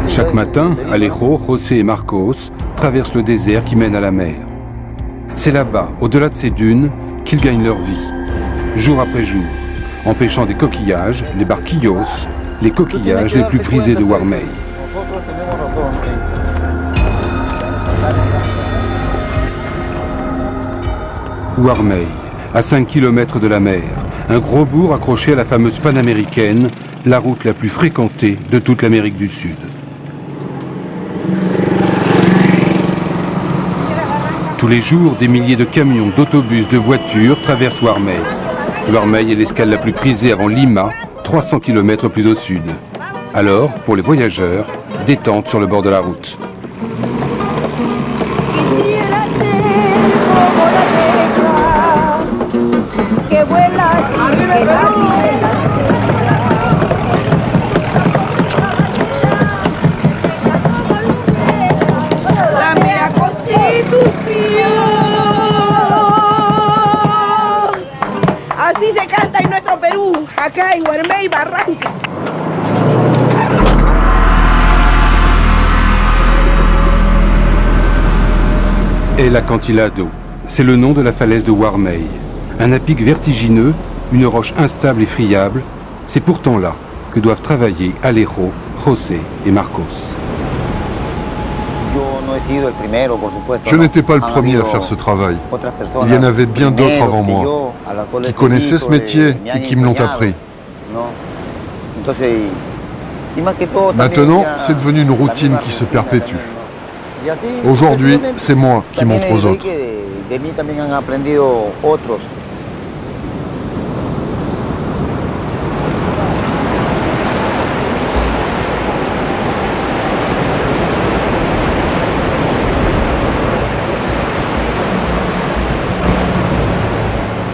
Chaque matin, Alejo, José et Marcos traversent le désert qui mène à la mer. C'est là-bas, au-delà de ces dunes, qu'ils gagnent leur vie, jour après jour, en pêchant des coquillages, les barquillos, les coquillages les plus prisés de Warmey. Warmey, à 5 km de la mer, un gros bourg accroché à la fameuse panaméricaine, la route la plus fréquentée de toute l'Amérique du Sud. Tous les jours, des milliers de camions, d'autobus, de voitures traversent Warmey. Warmey est l'escale la plus prisée avant Lima, 300 km plus au sud. Alors, pour les voyageurs, détente sur le bord de la route. Así se canta en nuestro Perú, acá en Warmey, Barranca. El Acantilado, c'est le nom de la falaise de Warmey. Un à-pic vertigineux, une roche instable et friable, c'est pourtant là que doivent travailler Alejo, José et Marcos. Je n'étais pas le premier à faire ce travail. Il y en avait bien d'autres avant moi, qui connaissaient ce métier et qui me l'ont appris. Maintenant, c'est devenu une routine qui se perpétue. Aujourd'hui, c'est moi qui montre aux autres.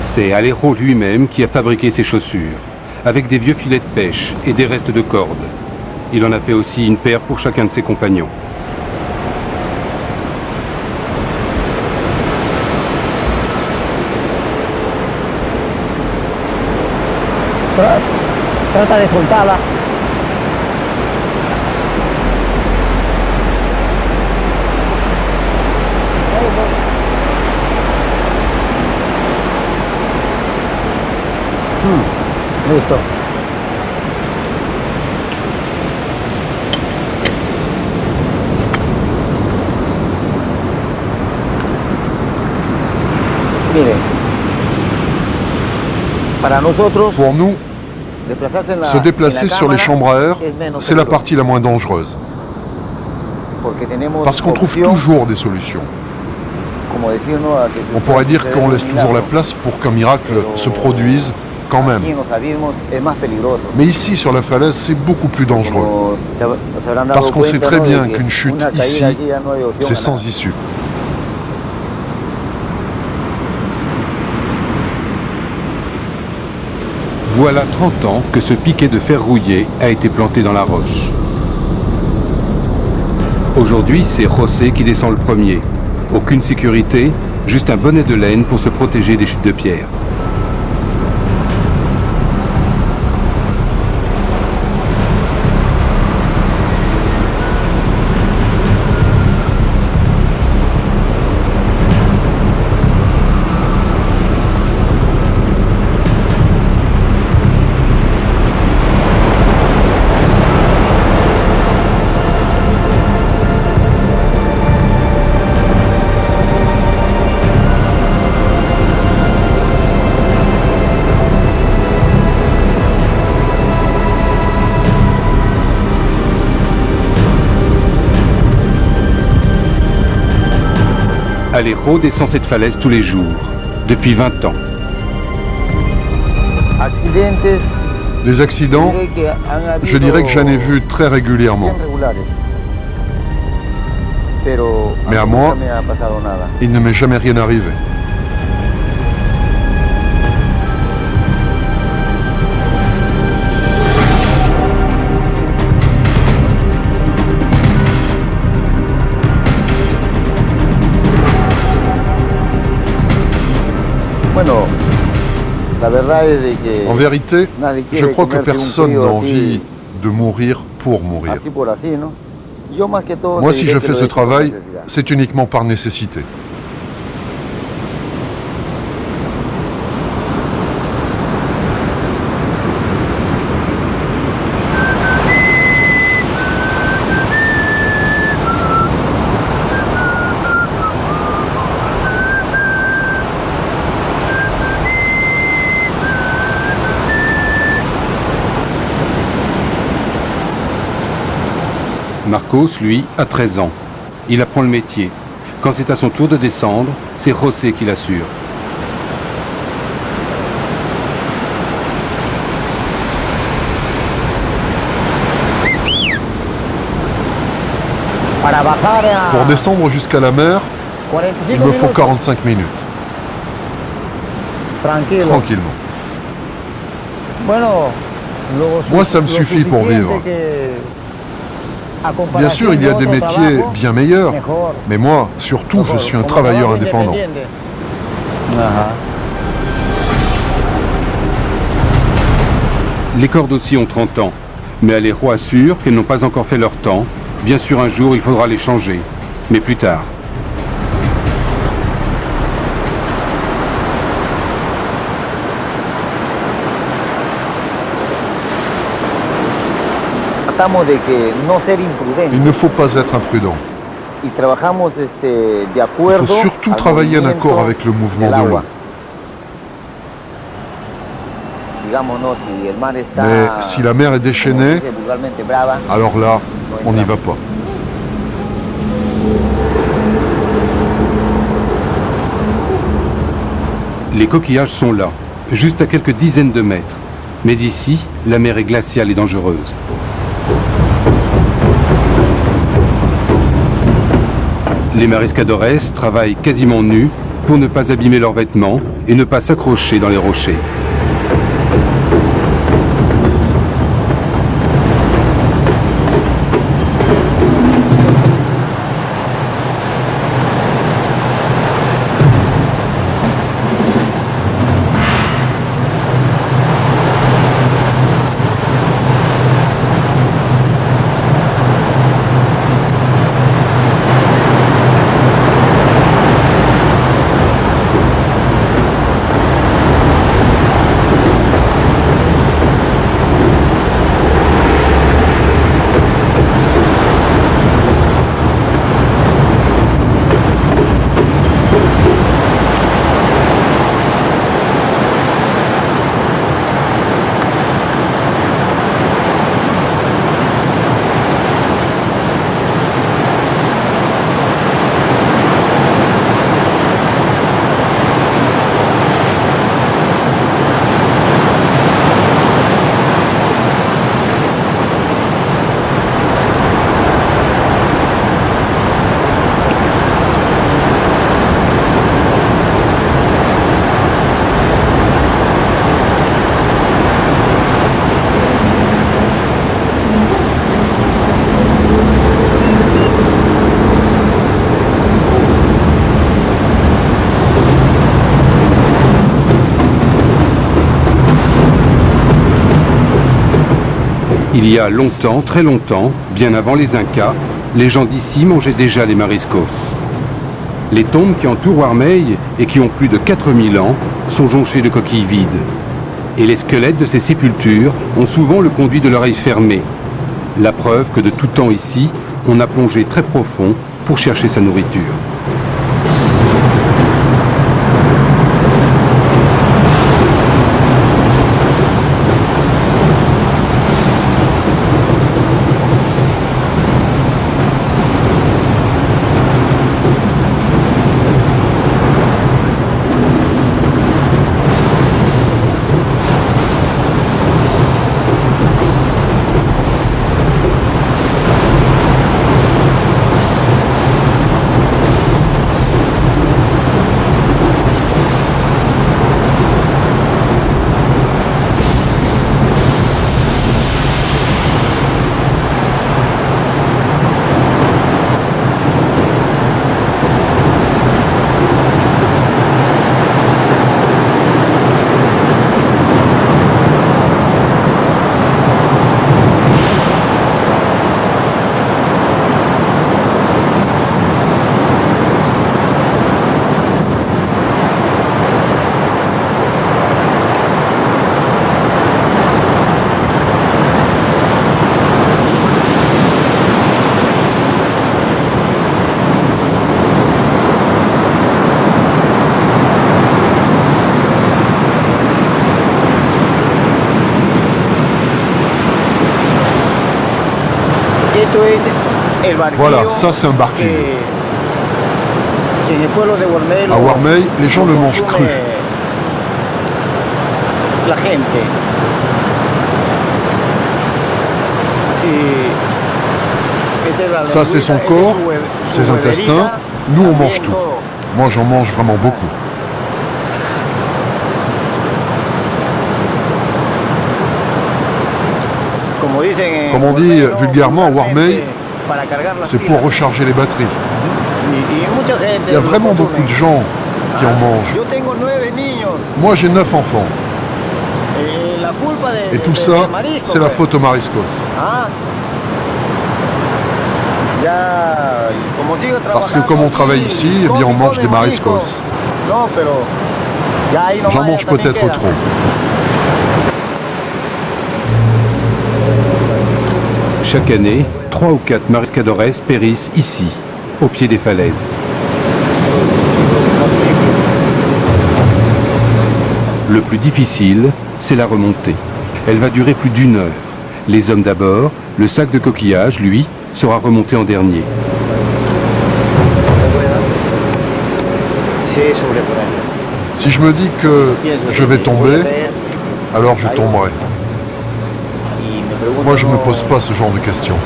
C'est Alejo lui-même qui a fabriqué ses chaussures, avec des vieux filets de pêche et des restes de cordes. Il en a fait aussi une paire pour chacun de ses compagnons. Trata de soltarla. Listo. Pour nous, se déplacer sur les chambres à air, c'est la partie la moins dangereuse. Parce qu'on trouve toujours des solutions. On pourrait dire qu'on laisse toujours la place pour qu'un miracle se produise quand même. Mais ici, sur la falaise, c'est beaucoup plus dangereux. Parce qu'on sait très bien qu'une chute ici, c'est sans issue. Voilà 30 ans que ce piquet de fer rouillé a été planté dans la roche. Aujourd'hui, c'est José qui descend le premier. Aucune sécurité, juste un bonnet de laine pour se protéger des chutes de pierre. Alejo descend cette falaise tous les jours, depuis 20 ans. Des accidents, je dirais que j'en ai vu très régulièrement. Mais à moi, il ne m'est jamais rien arrivé. En vérité, je crois que personne n'a envie de mourir pour mourir. Moi, si je fais ce travail, c'est uniquement par nécessité. Marcos, lui, a 13 ans. Il apprend le métier. Quand c'est à son tour de descendre, c'est José qui l'assure. Pour descendre jusqu'à la mer, il me faut 45 minutes. Tranquillement. Moi, ça me suffit pour vivre. Bien sûr, il y a des métiers bien meilleurs, mais moi, surtout, je suis un travailleur indépendant. Les cordes aussi ont 30 ans, mais Alejo assure qu'elles n'ont pas encore fait leur temps. Bien sûr, un jour, il faudra les changer, mais plus tard. Il ne faut pas être imprudent. Il faut surtout travailler en accord avec le mouvement de l'eau. Mais si la mer est déchaînée, alors là, on n'y va pas. Les coquillages sont là, juste à quelques dizaines de mètres. Mais ici, la mer est glaciale et dangereuse. Les mariscadores travaillent quasiment nus pour ne pas abîmer leurs vêtements et ne pas s'accrocher dans les rochers. Il y a longtemps, très longtemps, bien avant les Incas, les gens d'ici mangeaient déjà les mariscos. Les tombes qui entourent Warmeil et qui ont plus de 4000 ans sont jonchées de coquilles vides. Et les squelettes de ces sépultures ont souvent le conduit de l'oreille fermée. La preuve que de tout temps ici, on a plongé très profond pour chercher sa nourriture. Voilà, ça c'est un barquillo. À Warmey, les gens le mangent cru. Ça c'est son corps, ses intestins. Nous on mange tout. Moi j'en mange vraiment beaucoup. Comme on dit vulgairement à Warmey, c'est pour recharger les batteries. Il y a vraiment beaucoup de gens qui en mangent. Moi j'ai 9 enfants. Et tout ça, c'est la faute aux mariscos. Parce que comme on travaille ici, eh bien on mange des mariscos. J'en mange peut-être trop. Chaque année, 3 ou 4 mariscadores périssent ici, au pied des falaises. Le plus difficile, c'est la remontée. Elle va durer plus d'1 heure. Les hommes d'abord, le sac de coquillages, lui, sera remonté en dernier. Si je me dis que je vais tomber, alors je tomberai. Moi, je ne me pose pas ce genre de questions.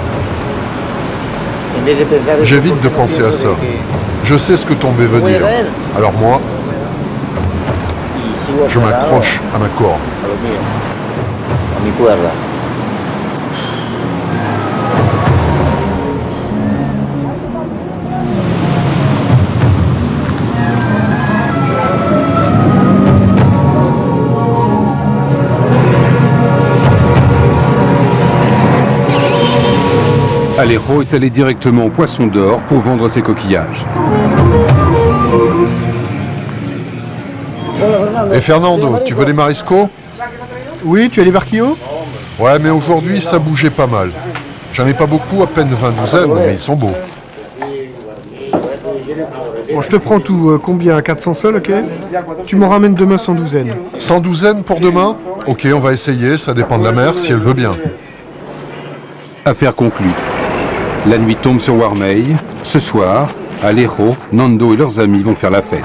J'évite de penser à ça. Je sais ce que tomber veut dire. Alors moi, je m'accroche à ma corde. Alejo est allé directement au Poisson d'Or pour vendre ses coquillages. Et Fernando, tu veux des mariscos? Oui, tu as les barquillos? Ouais, mais aujourd'hui, ça bougeait pas mal. J'en ai pas beaucoup, à peine 20 douzaines, mais ils sont beaux. Bon, je te prends tout. Combien? 400 sols, ok? Tu m'en ramènes demain 100 douzaines. 100 douzaines pour demain? Ok, on va essayer, ça dépend de la mer, si elle veut bien. Affaire conclue. La nuit tombe sur Warmey. Ce soir, Alejo, Nando et leurs amis vont faire la fête.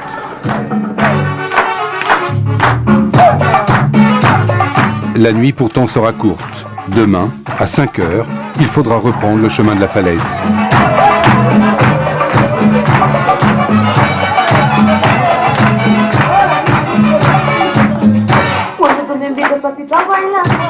La nuit pourtant sera courte. Demain, à 5 heures, il faudra reprendre le chemin de la falaise. Cuando tú me invitas, papito, a bailar.